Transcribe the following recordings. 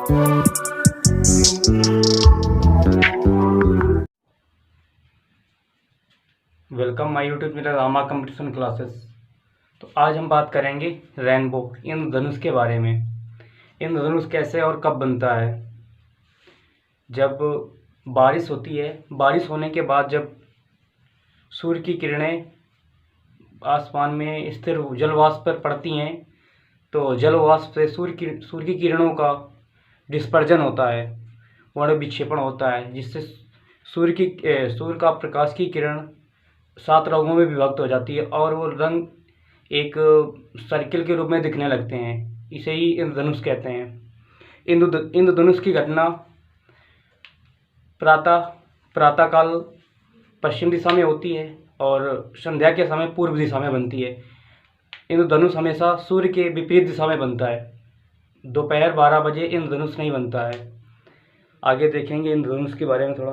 Welcome my YouTube channel Rama competition classes. तो आज हम बात करेंगे रेनबो इंद्रधनुष के बारे में। इंद्रधनुष कैसे और कब बनता है? जब बारिश होती है, बारिश होने के बाद जब सूर्य की किरणें आसमान में स्थिर जलवाष्प पर पड़ती हैं, तो जलवाष्प से सूर्य की किरणों का डिस्पर्जन होता है, वर्ण विक्षेपण होता है, जिससे सूर्य का प्रकाश की किरण 7 रंगों में विभक्त हो जाती है और वो रंग एक सर्किल के रूप में दिखने लगते हैं। इसे ही इंद्रधनुष कहते हैं। इंद्रधनुष की घटना प्रातःकाल पश्चिम दिशा में होती है और संध्या के समय पूर्व दिशा में बनती है। इंद्रधनुष हमेशा सूर्य के विपरीत दिशा में बनता है। दोपहर 12 बजे इंद्रधनुष नहीं बनता है। आगे देखेंगे इंद्रधनुष के बारे में थोड़ा।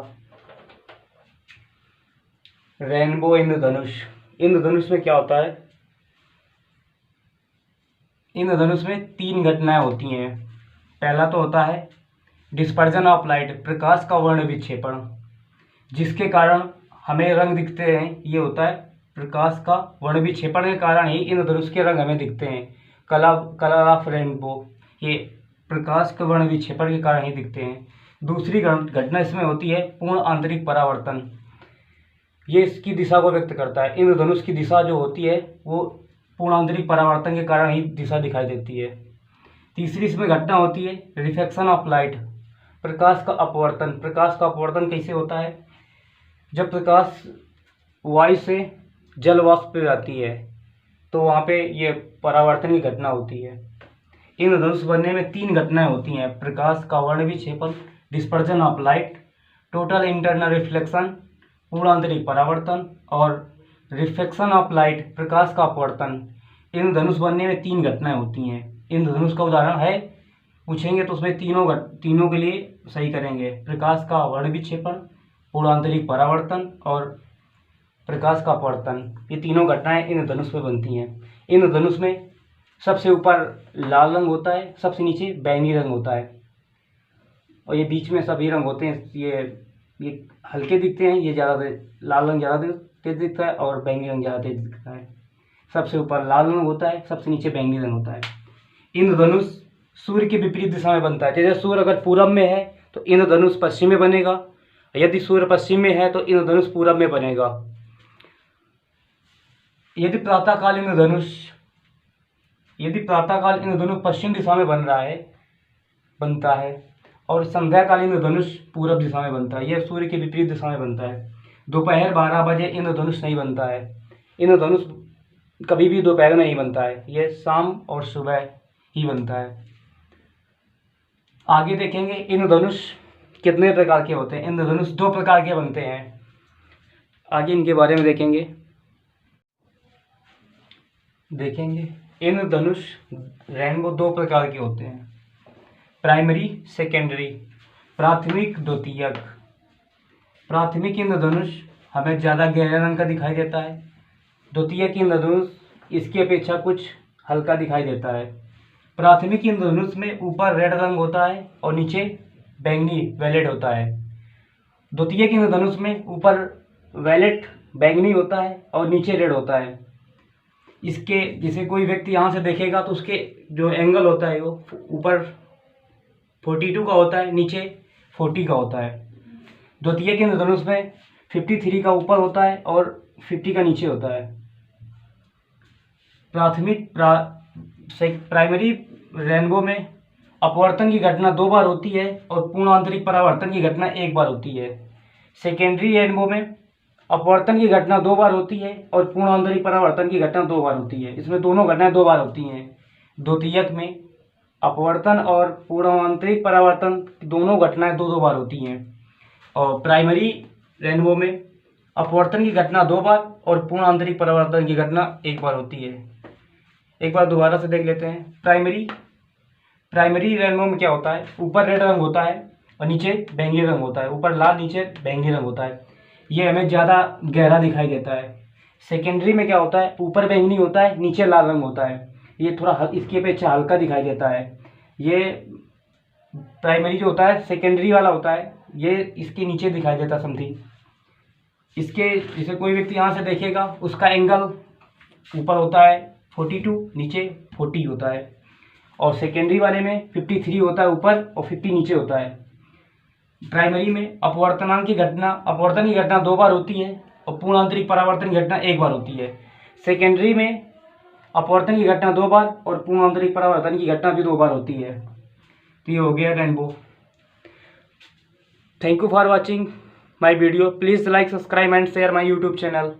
रेनबो इंद्रधनुष में क्या होता है? इंद्रधनुष में 3 घटनाएं होती हैं। पहला तो होता है डिस्पर्जन ऑफ लाइट, प्रकाश का वर्ण विक्षेपण, जिसके कारण हमें रंग दिखते हैं। ये होता है प्रकाश का वर्ण विक्षेपण के कारण ही इंद्रधनुष के रंग हमें दिखते हैं। कलर ऑफ रेनबो, ये प्रकाश के वर्ण विक्षेपण के कारण ही दिखते हैं। दूसरी घटना इसमें होती है पूर्ण आंतरिक परावर्तन। ये इसकी दिशा को व्यक्त करता है। इंद्रधनुष की दिशा जो होती है वो पूर्ण आंतरिक परावर्तन के कारण ही दिशा दिखाई देती है। तीसरी इसमें घटना होती है रिफ्लेक्शन ऑफ लाइट, प्रकाश का अपवर्तन। प्रकाश का अपवर्तन कैसे होता है? जब प्रकाश वायु से जल वाष्प पे जाती है तो वहाँ पे ये परावर्तन की घटना होती है। इंद्रधनुष बनने में 3 घटनाएं होती हैं: प्रकाश का वर्ण विक्षेपण, dispersion of light, total internal reflection, पूर्ण आंतरिक परावर्तन, और रिफ्लेक्शन ऑफ लाइट, प्रकाश का अपवर्तन। इंद्रधनुष बनने में 3 घटनाएं होती हैं। इंद्रधनुष का उदाहरण है पूछेंगे तो उसमें तीनों के लिए सही करेंगे: प्रकाश का वर्ण विक्षेपण, पूर्ण आंतरिक परावर्तन और प्रकाश का अपवर्तन। ये तीनों घटनाएं इंद्रधनुष में बनती हैं। इंद्रधनुष में सबसे ऊपर लाल रंग होता है, सबसे नीचे बैंगनी रंग होता है और ये बीच में सभी रंग होते हैं। ये हल्के दिखते हैं, ये ज़्यादा लाल रंग ज़्यादा तेज दिखता है और बैंगनी रंग ज़्यादा तेज दिखता है। सबसे ऊपर लाल रंग होता है, सबसे नीचे बैंगनी रंग होता है। इंद्रधनुष सूर्य के विपरीत दिशा में बनता है। जैसे सूर्य अगर पूरब में है तो इंद्रधनुष पश्चिम में बनेगा, यदि सूर्य पश्चिम में है तो इंद्रधनुष पूरब में बनेगा। यदि प्रातःकाल इंद्रधनुष पश्चिम दिशा में बनता है और संध्याकाल इंद्रधनुष पूरब दिशा में बनता है। यह सूर्य के विपरीत दिशा में बनता है। दोपहर 12 बजे इंद्रधनुष नहीं बनता है। इंद्रधनुष कभी भी दोपहर में नहीं बनता है, यह शाम और सुबह ही बनता है। आगे देखेंगे इंद्रधनुष कितने प्रकार के होते हैं। इंद्रधनुष 2 प्रकार के बनते हैं। आगे इनके बारे में देखेंगे। इंद्रधनुष रेनबो 2 प्रकार के होते हैं: प्राइमरी, सेकेंडरी, प्राथमिक, द्वितीयक। प्राथमिक इंद्रधनुष हमें ज़्यादा गहरे रंग का दिखाई देता है। द्वितीयक इंद्रधनुष इसकी अपेक्षा कुछ हल्का दिखाई देता है। प्राथमिक इंद्रधनुष में ऊपर रेड रंग होता है और नीचे बैंगनी वैलेट होता है। द्वितीयक इंद्रधनुष में ऊपर वैलेट बैंगनी होता है और नीचे रेड होता है। इसके जैसे कोई व्यक्ति यहाँ से देखेगा तो उसके जो एंगल होता है वो ऊपर 42 का होता है, नीचे 40 का होता है। द्वितीयक इंद्रधनुष में 53 का ऊपर होता है और 50 का नीचे होता है। प्राइमरी रेनबो में अपवर्तन की घटना 2 बार होती है और पूर्ण आंतरिक परावर्तन की घटना 1 बार होती है। सेकेंडरी रेनबो में अपवर्तन की घटना 2 बार होती है और पूर्ण आंतरिक परावर्तन की घटना 2 बार होती है। इसमें दोनों घटनाएं 2 बार होती हैं। द्वितीयक में अपवर्तन और पूर्ण आंतरिक परावर्तन दोनों घटनाएं 2-2 बार होती हैं और प्राइमरी रेनबो में अपवर्तन की घटना 2 बार और पूर्ण आंतरिक परावर्तन की घटना 1 बार होती है। एक बार दोबारा से देख लेते हैं। प्राइमरी रेनबो में क्या होता है? ऊपर रेड रंग होता है और नीचे बैंगनी रंग होता है। ऊपर लाल, नीचे बैंगनी रंग होता है। ये हमें ज़्यादा गहरा दिखाई देता है। सेकेंडरी में क्या होता है? ऊपर बैंगनी होता है, नीचे लाल रंग होता है। ये थोड़ा इसकी अपेक्षा हल्का दिखाई देता है। ये प्राइमरी जो होता है सेकेंडरी वाला होता है, ये इसके नीचे दिखाई देता समथिंग। इसके जैसे कोई व्यक्ति यहाँ से देखेगा, उसका एंगल ऊपर होता है 42, नीचे 40 होता है। और सेकेंडरी वाले में 53 होता है ऊपर और 50 नीचे होता है। प्राइमरी में अपवर्तनांक की घटना, अपवर्तन की घटना 2 बार होती है और पूर्ण आंतरिक परावर्तन की घटना 1 बार होती है। सेकेंडरी में अपवर्तन की घटना 2 बार और पूर्ण आंतरिक परावर्तन की घटना भी 2 बार होती है। तो ये हो गया rainbow. Thank you for watching my video. Please like, subscribe and share my YouTube channel.